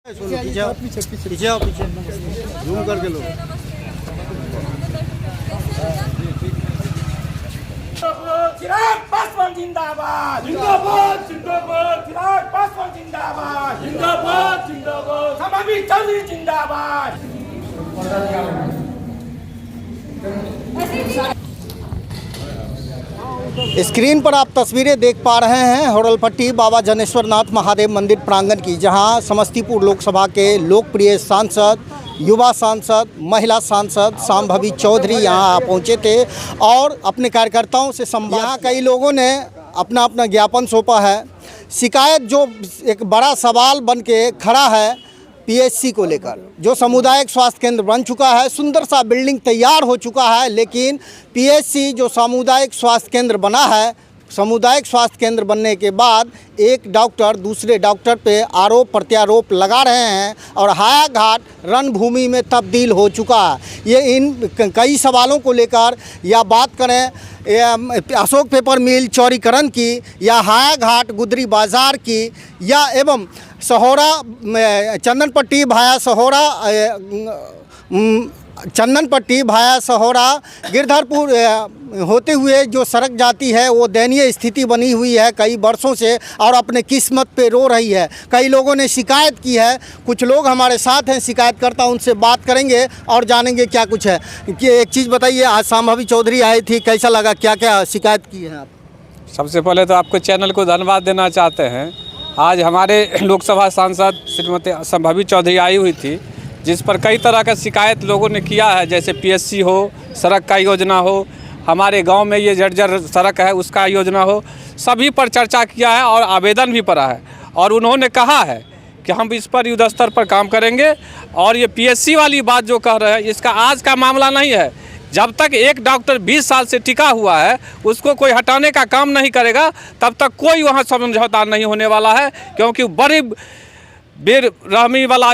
पीछे आओ पीछे जूम करके लो। चिराग पासवान जिंदाबाद जिंदाबाद जिंदाबाद चिराग पासवान जिंदाबाद जिंदाबाद जिंदाबाद समावी चौधरी जिंदाबाद। स्क्रीन पर आप तस्वीरें देख पा रहे हैं होडलपट्टी बाबा जनेश्वरनाथ महादेव मंदिर प्रांगण की, जहां समस्तीपुर लोकसभा के लोकप्रिय सांसद, युवा सांसद, महिला सांसद शांभवी चौधरी यहां पहुंचे थे और अपने कार्यकर्ताओं से यहाँ कई लोगों ने अपना अपना ज्ञापन सौंपा है। शिकायत जो एक बड़ा सवाल बन के खड़ा है पीएचसी को लेकर, जो सामुदायिक स्वास्थ्य केंद्र बन चुका है, सुंदर सा बिल्डिंग तैयार हो चुका है, लेकिन पीएचसी जो सामुदायिक स्वास्थ्य केंद्र बना है, सामुदायिक स्वास्थ्य केंद्र बनने के बाद एक डॉक्टर दूसरे डॉक्टर पे आरोप प्रत्यारोप लगा रहे हैं और हायाघाट रणभूमि में तब्दील हो चुका है। ये इन कई सवालों को लेकर या बात करें अशोक पेपर मिल चौड़ीकरण की या हायाघाट गुदरी बाज़ार की या एवं सहोरा चंदनपट्टी भाया सहोरा चंदनपट्टी भाया सहोरा गिरधरपुर होते हुए जो सड़क जाती है वो दयनीय स्थिति बनी हुई है कई वर्षों से और अपने किस्मत पे रो रही है। कई लोगों ने शिकायत की है, कुछ लोग हमारे साथ हैं शिकायतकर्ता, उनसे बात करेंगे और जानेंगे क्या कुछ है। कि एक चीज़ बताइए, आज शांभवी चौधरी आई थी, कैसा लगा, क्या क्या शिकायत की है आप? सबसे पहले तो आपको चैनल को धन्यवाद देना चाहते हैं। आज हमारे लोकसभा सांसद श्रीमती शांभवी चौधरी आई हुई थी, जिस पर कई तरह का शिकायत लोगों ने किया है, जैसे पीएचसी हो, सड़क का योजना हो, हमारे गांव में ये जर्जर सड़क है उसका योजना हो, सभी पर चर्चा किया है और आवेदन भी पड़ा है। और उन्होंने कहा है कि हम इस पर युद्ध स्तर पर काम करेंगे। और ये पीएचसी वाली बात जो कह रहे हैं, इसका आज का मामला नहीं है। जब तक एक डॉक्टर 20 साल से टिका हुआ है, उसको कोई हटाने का काम नहीं करेगा, तब तक कोई वहाँ समझौता नहीं होने वाला है, क्योंकि बड़ी बेरहमी वाला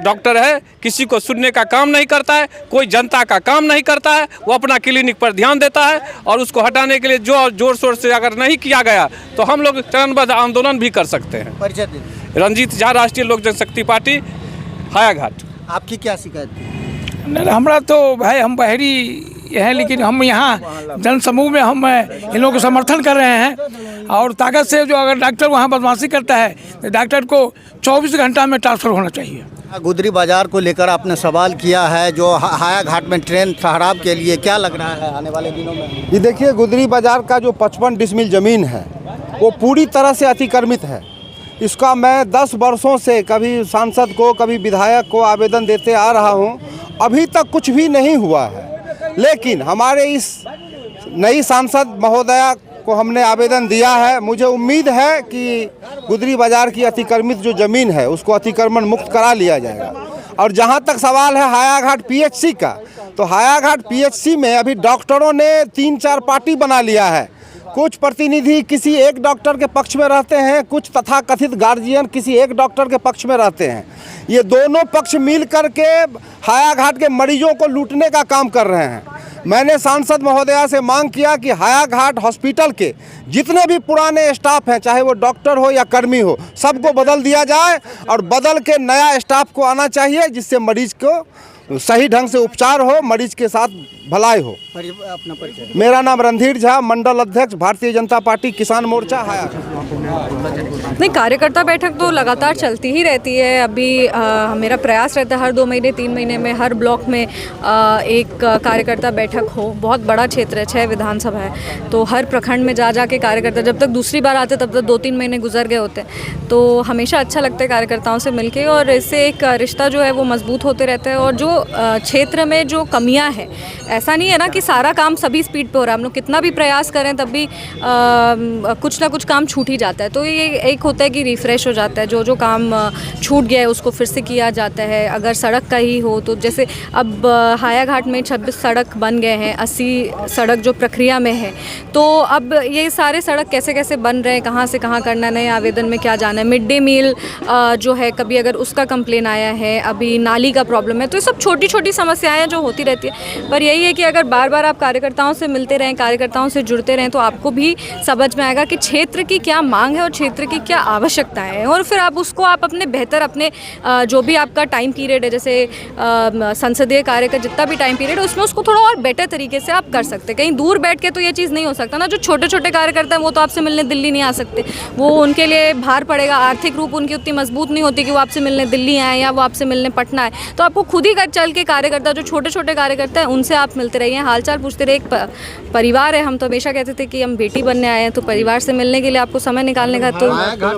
डॉक्टर है, किसी को सुनने का काम नहीं करता है, कोई जनता का काम नहीं करता है, वो अपना क्लिनिक पर ध्यान देता है। और उसको हटाने के लिए जो जोर शोर से अगर नहीं किया गया तो हम लोग चरणबद्ध आंदोलन भी कर सकते हैं। परिचय दीजिए। रंजीत झा, राष्ट्रीय लोक जनशक्ति पार्टी, हायाघाट। आपकी क्या शिकायत थी? हमारा तो भाई हम बहरी हैं, लेकिन हम यहाँ जनसमूह में हम इन लोगों को समर्थन कर रहे हैं और ताकत से जो अगर डॉक्टर वहाँ बदमाशी करता है तो डॉक्टर को 24 घंटा में ट्रांसफ़र होना चाहिए। गुदरी बाजार को लेकर आपने सवाल किया है, जो हायाघाट में ट्रेन ठहराव के लिए, क्या लग रहा है आने वाले दिनों में? ये देखिए, गुदरी बाजार का जो 55 डिसमिल ज़मीन है वो पूरी तरह से अतिक्रमित है। इसका मैं 10 वर्षों से कभी सांसद को कभी विधायक को आवेदन देते आ रहा हूँ, अभी तक कुछ भी नहीं हुआ है। लेकिन हमारे इस नई सांसद महोदया को हमने आवेदन दिया है। मुझे उम्मीद है कि गुदरी बाज़ार की अतिक्रमित जो ज़मीन है उसको अतिक्रमण मुक्त करा लिया जाएगा। और जहां तक सवाल है हायाघाट पीएचसी का, तो हायाघाट पीएचसी में अभी डॉक्टरों ने 3-4 पार्टी बना लिया है। कुछ प्रतिनिधि किसी एक डॉक्टर के पक्ष में रहते हैं, कुछ तथाकथित गार्जियन किसी एक डॉक्टर के पक्ष में रहते हैं। ये दोनों पक्ष मिल कर के हायाघाट के मरीजों को लूटने का काम कर रहे हैं। मैंने सांसद महोदया से मांग किया कि हायाघाट हॉस्पिटल के जितने भी पुराने स्टाफ हैं, चाहे वो डॉक्टर हो या कर्मी हो, सबको बदल दिया जाए और बदल के नया स्टाफ को आना चाहिए, जिससे मरीज को सही ढंग से उपचार हो, मरीज के साथ भलाई हो। अपना परिचय। मेरा नाम रणधीर झा, मंडल अध्यक्ष, भारतीय जनता पार्टी किसान मोर्चा हायाघाट। नहीं, कार्यकर्ता बैठक तो लगातार चलती ही रहती है। अभी मेरा प्रयास रहता है हर 2 महीने 3 महीने में हर ब्लॉक में एक कार्यकर्ता बैठक हो। बहुत बड़ा क्षेत्र है, 6 विधानसभा है, तो हर प्रखंड में जा के कार्यकर्ता, जब तक दूसरी बार आते तब तक 2-3 महीने गुजर गए होते हैं, तो हमेशा अच्छा लगता है कार्यकर्ताओं से मिलके और इससे एक रिश्ता जो है वो मजबूत होते रहता है। और जो क्षेत्र में जो कमियां हैं, ऐसा नहीं है ना कि सारा काम सभी स्पीड पे हो रहा है। हम लोग कितना भी प्रयास करें तब भी कुछ ना कुछ काम छूट ही जाता है। तो ये एक होता है कि रिफ़्रेश हो जाता है, जो काम छूट गया है उसको फिर से किया जाता है। अगर सड़क का ही हो तो जैसे अब हायाघाट में 26 सड़क बन गए हैं, 80 सड़क जो प्रक्रिया में है, तो अब ये सारे सड़क कैसे कैसे बन रहे हैं, कहाँ से कहाँ करना, नए आवेदन में क्या जाना है। मिड डे मील जो है, कभी अगर उसका कंप्लेन आया है, अभी नाली का प्रॉब्लम है, तो ये सब छोटी छोटी समस्याएं जो होती रहती है, पर यही है कि अगर बार बार आप कार्यकर्ताओं से मिलते रहें, कार्यकर्ताओं से जुड़ते रहें, तो आपको भी समझ में आएगा कि क्षेत्र की क्या मांग है और क्षेत्र की क्या आवश्यकताएं हैं, और फिर आप उसको आप अपने बेहतर अपने जो भी आपका टाइम पीरियड है, जैसे संसदीय कार्य का जितना भी टाइम पीरियड है, उसमें उसको थोड़ा और बेटर तरीके से आप कर सकते हैं। कहीं दूर बैठ के तो ये चीज़ नहीं हो सकता ना। जो छोटे छोटे कार्यकर्ता हैं वो तो आपसे मिलने दिल्ली नहीं आ सकते, वो उनके लिए भार पड़ेगा, आर्थिक रूप उनकी उतनी मजबूत नहीं होती कि वो आपसे मिलने दिल्ली आए या वो आपसे मिलने पटना आए। तो आपको खुद ही चल के कार्यकर्ता, जो छोटे छोटे कार्यकर्ता हैं, उनसे आप मिलते रहिए, हालचाल पूछते रहिए। एक परिवार है, हम तो हमेशा कहते थे कि हम बेटी बनने आए हैं, तो परिवार से मिलने के लिए आपको समय निकालने का तो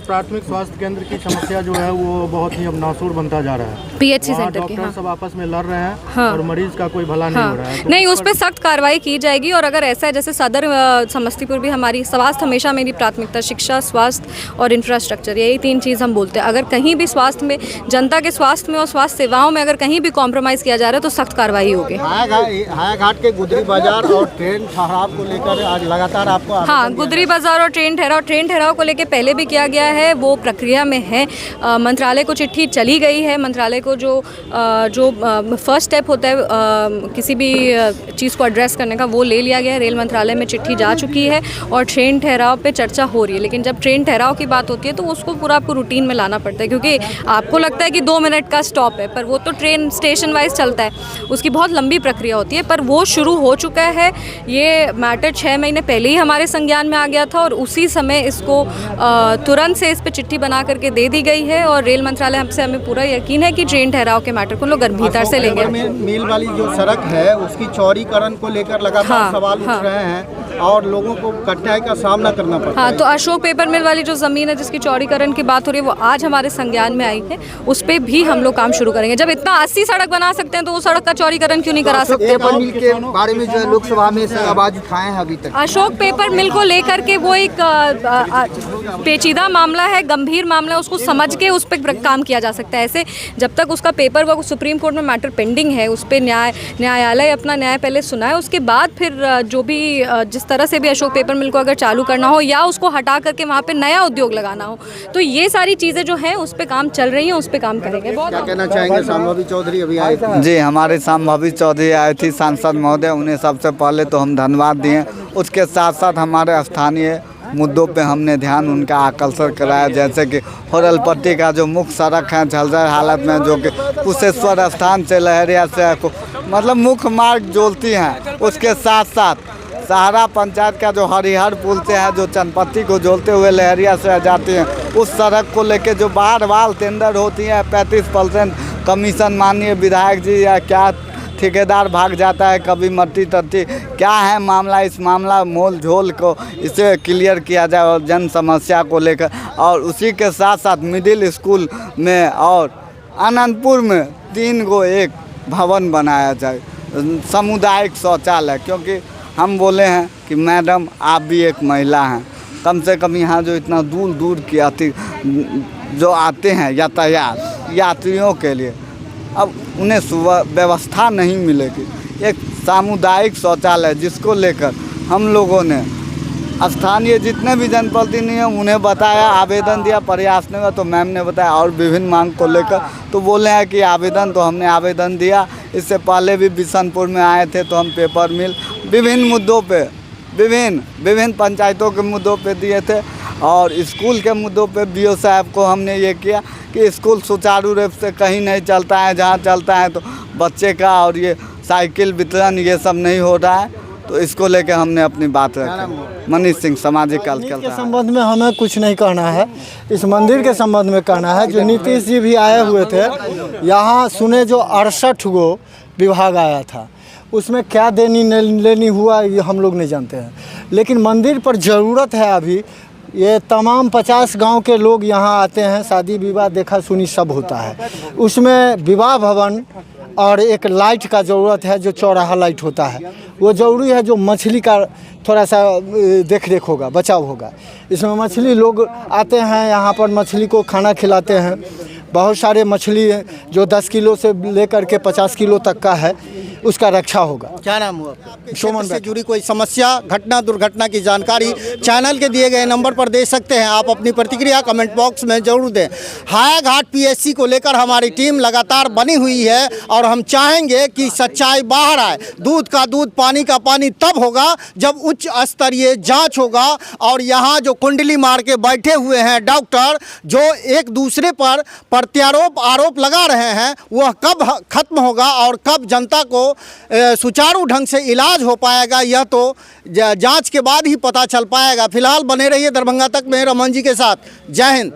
प्राथमिक स्वास्थ्य केंद्र की समस्या जो है वो बहुत ही अब नासूर बनता जा रहा है। PHC सेंटर की, डॉक्टर सब आपस में लड़ रहे हैं हाँ। और मरीज का कोई भला नहीं हो रहा है। नहीं, उस पर सख्त कार्रवाई की जाएगी। और अगर ऐसा है, जैसे सदर समस्तीपुर भी, हमारी स्वास्थ्य हमेशा मेरी प्राथमिकता, शिक्षा, स्वास्थ्य और इंफ्रास्ट्रक्चर, यही 3 चीज़ हम बोलते हैं। अगर कहीं भी स्वास्थ्य में, जनता के स्वास्थ्य में और स्वास्थ्य सेवाओं में अगर कहीं भी कॉम्प्रोमाइज़ किया जा रहा है तो सख्त कार्रवाई होगी। हायाघाट के गुदरी बाजार और ट्रेन ठहराव को लेकर आज लगातार आपको हाँ, गुदरी बाजार और ट्रेन ठहराव को लेकर पहले भी किया गया है, वो प्रक्रिया में है। मंत्रालय को चिट्ठी चली गई है। मंत्रालय को जो फर्स्ट स्टेप होता है किसी भी चीज़ को एड्रेस करने का, वो ले लिया गया है। रेल मंत्रालय में चिट्ठी जा चुकी है और ट्रेन ठहराव पे चर्चा हो रही है। लेकिन जब ट्रेन ठहराव की बात होती है तो उसको पूरा आपको रूटीन में लाना पड़ता है, क्योंकि आपको लगता है कि 2 मिनट का स्टॉप है, पर वो तो ट्रेन स्टेशन वाइज चलता है, उसकी बहुत लंबी प्रक्रिया होती है। पर वो शुरू हो चुका है। ये मैटर 6 महीने पहले ही हमारे संज्ञान में आ गया था और उसी समय इसको तुरंत से इस पर चिट्ठी बना करके दे दी गई है। और रेल मंत्रालय हमसे, हमें पूरा यकीन है कि ट्रेन ठहराव के मैटर को लोग गंभीरता से लेंगे। मिल वाली जो सड़क है उसकी चौड़ीकरण को लेकर लगातार सवाल उठ रहे हैं और लोगों को कठिनाई का सामना करना पड़ता है। तो अशोक पेपर मिल वाली जो ज़मीन है जिसकी चौड़ीकरण की बात हो रही है, वो आज हमारे संज्ञान में आई है। उस पर भी हम लोग काम शुरू करेंगे। जब इतना 80 सड़क बना सकते हैं तो वो सड़क का चौड़ीकरण क्यों नहीं करा सकते? पेपर मिल के बारे में जो लोकसभा में आवाज उठाए हैं अभी तक। अशोक पेपर मिल को लेकर के वो एक पेचीदा मामला है, गंभीर मामला है, उसको समझ के उस पर काम किया जा सकता है। ऐसे जब तक उसका पेपर वर्क सुप्रीम कोर्ट में मैटर पेंडिंग है, उस पर न्यायालय अपना न्याय पहले सुनाए, उसके बाद फिर जो भी जिस तरह से भी अशोक पेपर मिल को अगर चालू करना हो या उसको हटा करके वहाँ पे नया उद्योग लगाना हो, तो ये सारी चीज़ें जो हैं उस पर काम चल रही हैं, उस पर काम करेंगे। बहुत क्या कहना चाहेंगे? संभावी चौधरी अभी आए थे। जी, हमारे संभावी चौधरी आए थी, सांसद महोदय, उन्हें सबसे पहले तो हम धन्यवाद दिए। उसके साथ साथ हमारे स्थानीय मुद्दों पे हमने ध्यान उनका आकर्षण कराया, जैसे कि होरलपट्टी का जो मुख्य सड़क है झलझल हालत में, जो कि कुशेश्वर स्थान से लहरिया से मतलब मुख्य मार्ग जोड़ती हैं। उसके साथ साथ सहारा पंचायत का जो हरिहर पुल से है, जो चनपट्टी को जोड़ते हुए लहरिया से जाती हैं, उस सड़क को लेके जो बार बार टेंडर होती है, 35% कमीशन माननीय विधायक जी या क्या ठेकेदार भाग जाता है, कभी मट्टी टट्टी क्या है मामला, इस मामला मोल झोल को इसे क्लियर किया जाए और जन समस्या को लेकर। और उसी के साथ साथ मिडिल स्कूल में और आनंदपुर में 3 गो एक भवन बनाया जाए, सामुदायिक शौचालय, क्योंकि हम बोले हैं कि मैडम आप भी एक महिला हैं, कम से कम यहाँ जो इतना दूर दूर की जो आते हैं यातायात यात्रियों के लिए, अब उन्हें व्यवस्था नहीं मिलेगी। एक सामुदायिक शौचालय जिसको लेकर हम लोगों ने स्थानीय जितने भी जनप्रतिनिधि हैं उन्हें बताया, आवेदन दिया, प्रयास नहीं हुआ तो मैम ने बताया और विभिन्न मांग को लेकर तो बोले हैं कि आवेदन, तो हमने आवेदन दिया। इससे पहले भी बिशनपुर में आए थे तो हम पेपर मिल विभिन्न मुद्दों पे विभिन्न पंचायतों के मुद्दों पे दिए थे और स्कूल के मुद्दों पे BO साहब को हमने ये किया कि स्कूल सुचारू रूप से कहीं नहीं चलता है, जहाँ चलता है तो बच्चे का और ये साइकिल वितरण ये सब नहीं हो रहा है, तो इसको लेकर हमने अपनी बात रखी। मनीष सिंह, सामाजिक कार्यकर्ता के संबंध में हमें कुछ नहीं कहना है, इस मंदिर के संबंध में कहना है। जो नीतीश जी भी आए हुए थे यहाँ, सुने जो 68 गो विभाग आया था, उसमें क्या देनी लेनी हुआ ये हम लोग नहीं जानते हैं, लेकिन मंदिर पर ज़रूरत है। अभी ये तमाम 50 गांव के लोग यहाँ आते हैं, शादी विवाह देखा सुनी सब होता है, उसमें विवाह भवन और एक लाइट का ज़रूरत है, जो चौराहा लाइट होता है वो ज़रूरी है, जो मछली का थोड़ा सा देख रेख होगा, बचाव होगा। इसमें मछली लोग आते हैं यहाँ पर, मछली को खाना खिलाते हैं, बहुत सारे मछली जो 10 किलो से लेकर के 50 किलो तक का है, उसका रक्षा होगा। क्या नाम हुआ आपका? शोमन से बैठा। जुड़ी कोई समस्या, घटना, दुर्घटना की जानकारी चैनल के दिए गए नंबर पर दे सकते हैं। आप अपनी प्रतिक्रिया कमेंट बॉक्स में जरूर दें। हायाघाट पीएससी को लेकर हमारी टीम लगातार बनी हुई है और हम चाहेंगे कि सच्चाई बाहर आए। दूध का दूध, पानी का पानी तब होगा जब उच्च स्तरीय जांच होगा। और यहाँ जो कुंडली मार के बैठे हुए हैं डॉक्टर, जो एक दूसरे पर प्रत्यारोप आरोप लगा रहे हैं, वह कब खत्म होगा और कब जनता को सुचारू ढंग से इलाज हो पाएगा, यह तो जांच के बाद ही पता चल पाएगा। फिलहाल बने रहिए दरभंगा तक में रमन जी के साथ। जय हिंद।